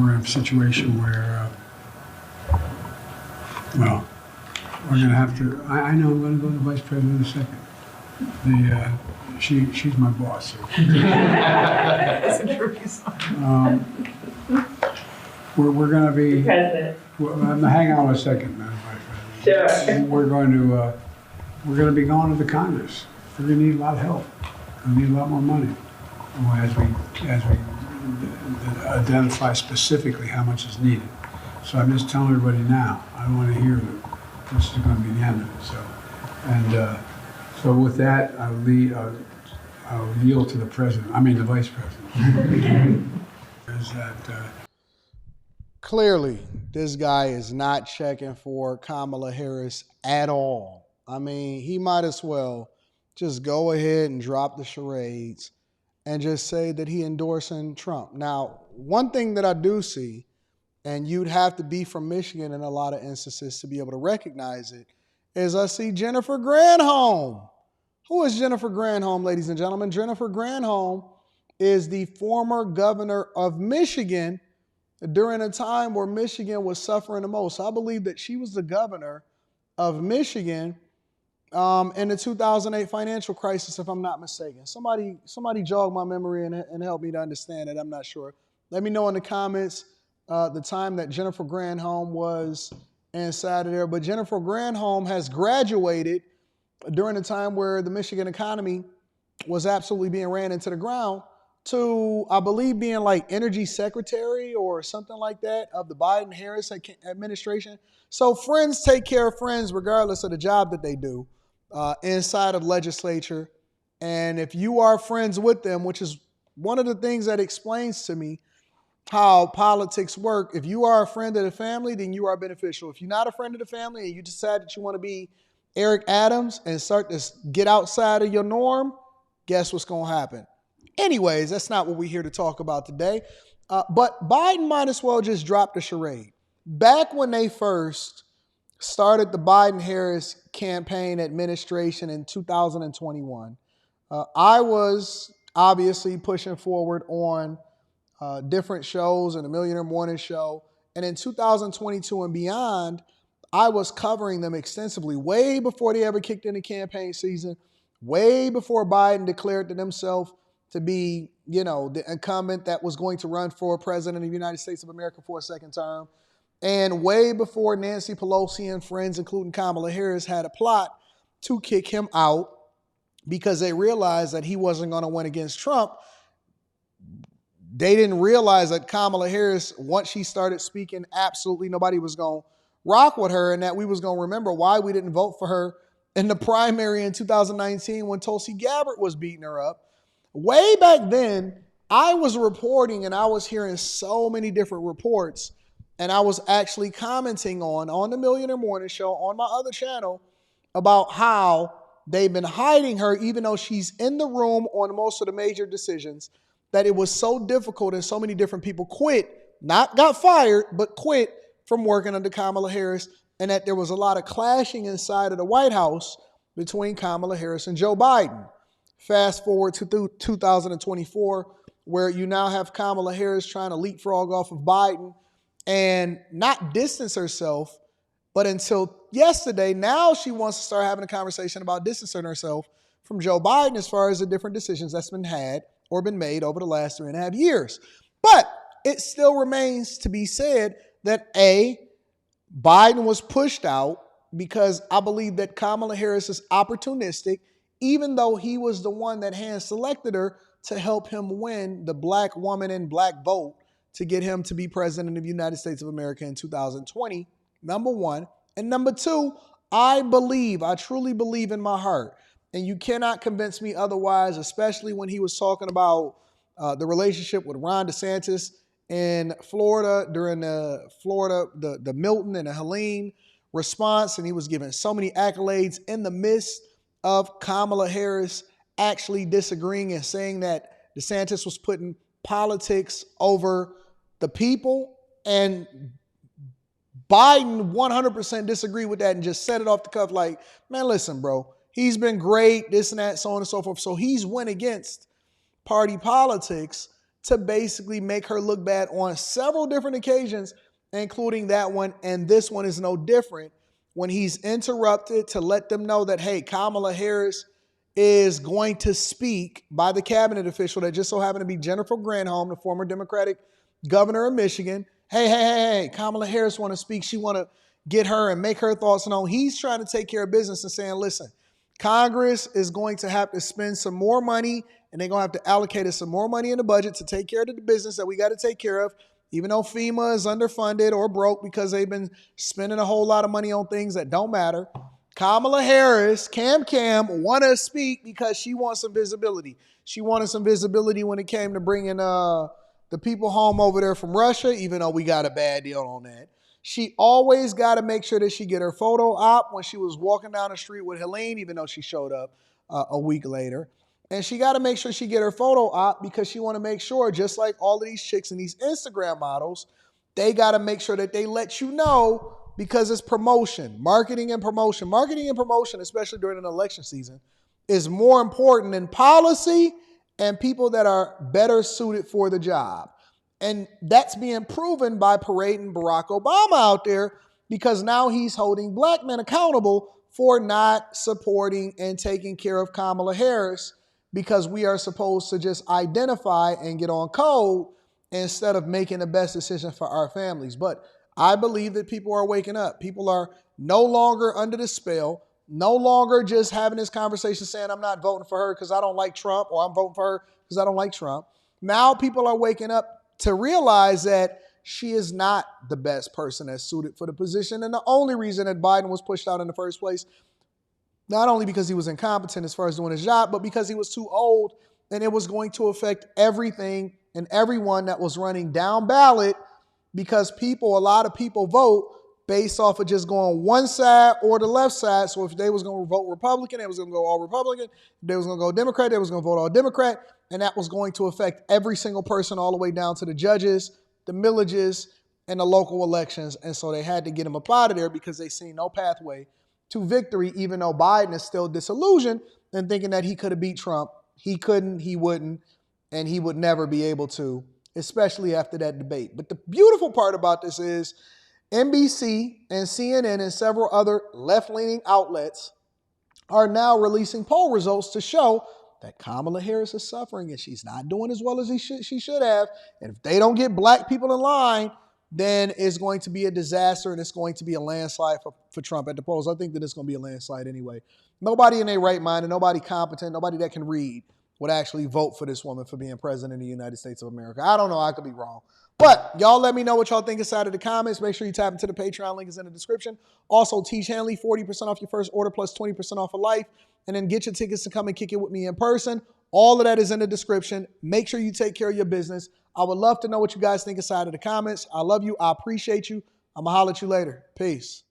we're in a situation where, well, we're going to have to, I know I'm going to go to the vice president in a second. She's my boss. We're going to be, President. hang on a second, Madam Vice President. Sure. We're going to be going to the Congress. We're going to need a lot of help. We need a lot more money as we identify specifically how much is needed. So I'm just telling everybody now. I don't want to hear that this is going to be the end of it. So with that, I'll yield to the president. I mean the vice president. Is that clearly this guy is not checking for Kamala Harris at all. I mean, he might as well just go ahead and drop the charades and just say that he endorsing Trump. Now, one thing that I do see, and you'd have to be from Michigan in a lot of instances to be able to recognize it, is I see Jennifer Granholm. Who is Jennifer Granholm, ladies and gentlemen? Jennifer Granholm is the former governor of Michigan during a time where Michigan was suffering the most. I believe that she was the governor of Michigan in the 2008 financial crisis, if I'm not mistaken. Somebody jog my memory and help me to understand it. I'm not sure. Let me know in the comments the time that Jennifer Granholm was inside of there. But Jennifer Granholm has graduated during a time where the Michigan economy was absolutely being ran into the ground to, I believe, being like energy secretary or something like that of the Biden-Harris administration. So friends take care of friends regardless of the job that they do inside of legislature. And if you are friends with them, which is one of the things that explains to me how politics work, if you are a friend of the family, then you are beneficial. If you're not a friend of the family and you decide that you want to be Eric Adams and start to get outside of your norm, guess what's going to happen? Anyways, that's not what we're here to talk about today. But Biden might as well just drop the charade. Back when they first started the Biden-Harris campaign administration in 2021, I was obviously pushing forward on different shows and the Millionaire Morning Show. And in 2022 and beyond, I was covering them extensively way before they ever kicked into campaign season, way before Biden declared to himself to be, the incumbent that was going to run for president of the United States of America for a second term, and way before Nancy Pelosi and friends, including Kamala Harris, had a plot to kick him out because they realized that he wasn't going to win against Trump. They didn't realize that Kamala Harris, once she started speaking, absolutely nobody was going to rock with her, and that we was going to remember why we didn't vote for her in the primary in 2019 when Tulsi Gabbard was beating her up. Way back then, I was reporting and I was hearing so many different reports, and I was actually commenting on the Millionaire Morning Show on my other channel about how they've been hiding her even though she's in the room on most of the major decisions, that it was so difficult and so many different people quit, not got fired, but quit from working under Kamala Harris, and that there was a lot of clashing inside of the White House between Kamala Harris and Joe Biden. Fast forward to 2024, where you now have Kamala Harris trying to leapfrog off of Biden and not distance herself, but until yesterday, now she wants to start having a conversation about distancing herself from Joe Biden as far as the different decisions that's been had or been made over the last 3.5 years. But it still remains to be said that Biden was pushed out because I believe that Kamala Harris is opportunistic, even though he was the one that hand-selected her to help him win the black woman and black vote to get him to be president of the United States of America in 2020, number one. And number two, I truly believe in my heart, and you cannot convince me otherwise, especially when he was talking about the relationship with Ron DeSantis in Florida during the Milton and the Helene response, and he was given so many accolades in the midst of Kamala Harris actually disagreeing and saying that DeSantis was putting politics over the people, and Biden 100% disagreed with that and just said it off the cuff like, man, listen, bro, he's been great, this and that, so on and so forth. So he's went against party politics to basically make her look bad on several different occasions, including that one. And this one is no different when he's interrupted to let them know that, hey, Kamala Harris is going to speak by the cabinet official that just so happened to be Jennifer Granholm, the former Democratic governor of Michigan. Hey, Kamala Harris want to speak. She want to get her and make her thoughts known. He's trying to take care of business and saying, listen, Congress is going to have to spend some more money, and they're going to have to allocate us some more money in the budget to take care of the business that we got to take care of, even though FEMA is underfunded or broke because they've been spending a whole lot of money on things that don't matter. Kamala Harris, Cam, want to speak because she wants some visibility. She wanted some visibility when it came to bringing the people home over there from Russia, even though we got a bad deal on that. She always got to make sure that she get her photo op when she was walking down the street with Helene, even though she showed up a week later. And she got to make sure she get her photo op because she want to make sure, just like all of these chicks and these Instagram models, they got to make sure that they let you know because it's promotion, marketing and promotion. Marketing and promotion, especially during an election season, is more important than policy and people that are better suited for the job. And that's being proven by parading Barack Obama out there because now he's holding black men accountable for not supporting and taking care of Kamala Harris because we are supposed to just identify and get on code instead of making the best decision for our families. But I believe that people are waking up. People are no longer under the spell, no longer just having this conversation saying, I'm not voting for her because I don't like Trump, or I'm voting for her because I don't like Trump. Now people are waking up to realize that she is not the best person that's suited for the position. And the only reason that Biden was pushed out in the first place, not only because he was incompetent as far as doing his job, but because he was too old, and it was going to affect everything and everyone that was running down ballot because a lot of people vote based off of just going one side or the left side. So if they was going to vote Republican, they was going to go all Republican. If they was going to go Democrat, they was going to vote all Democrat. And that was going to affect every single person all the way down to the judges, the millages, and the local elections. And so they had to get him up out of there because they see no pathway to victory, even though Biden is still disillusioned and thinking that he could have beat Trump. He couldn't, he wouldn't, and he would never be able to, especially after that debate. But the beautiful part about this is NBC and CNN and several other left-leaning outlets are now releasing poll results to show that Kamala Harris is suffering and she's not doing as well as she should have. And if they don't get black people in line, then it's going to be a disaster and it's going to be a landslide for Trump at the polls. I think that it's going to be a landslide anyway. Nobody in their right mind and nobody competent, nobody that can read would actually vote for this woman for being president of the United States of America. I don't know. I could be wrong. But y'all let me know what y'all think inside of the comments. Make sure you tap into the Patreon. Link is in the description. Also, Teach Hanley, 40% off your first order plus 20% off of life. And then get your tickets to come and kick it with me in person. All of that is in the description. Make sure you take care of your business. I would love to know what you guys think inside of the comments. I love you. I appreciate you. I'm going to holler at you later. Peace.